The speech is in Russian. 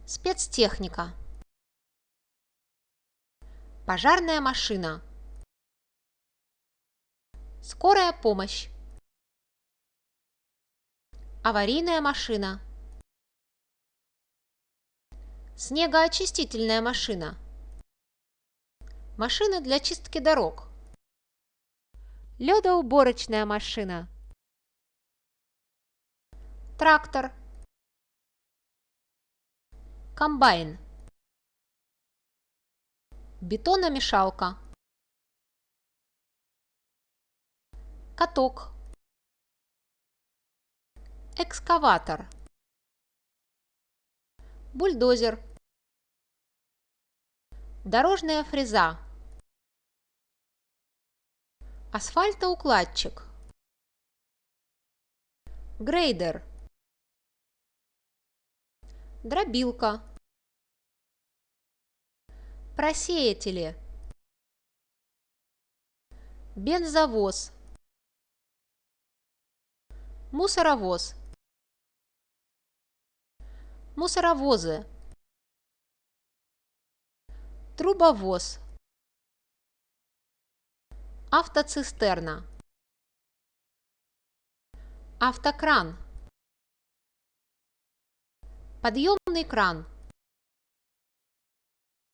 Спецтехника. Пожарная машина. Скорая помощь. Аварийная машина. Снегоочистительная машина. Машина для чистки дорог. Ледоуборочная машина. Трактор. Комбайн. Бетономешалка. Каток. Экскаватор. Бульдозер. Дорожная фреза. Асфальтоукладчик. Грейдер. Дробилка. Просеятели. Бензовоз. Мусоровоз. Мусоровозы. Трубовоз. Автоцистерна. Автокран. Подъемный кран.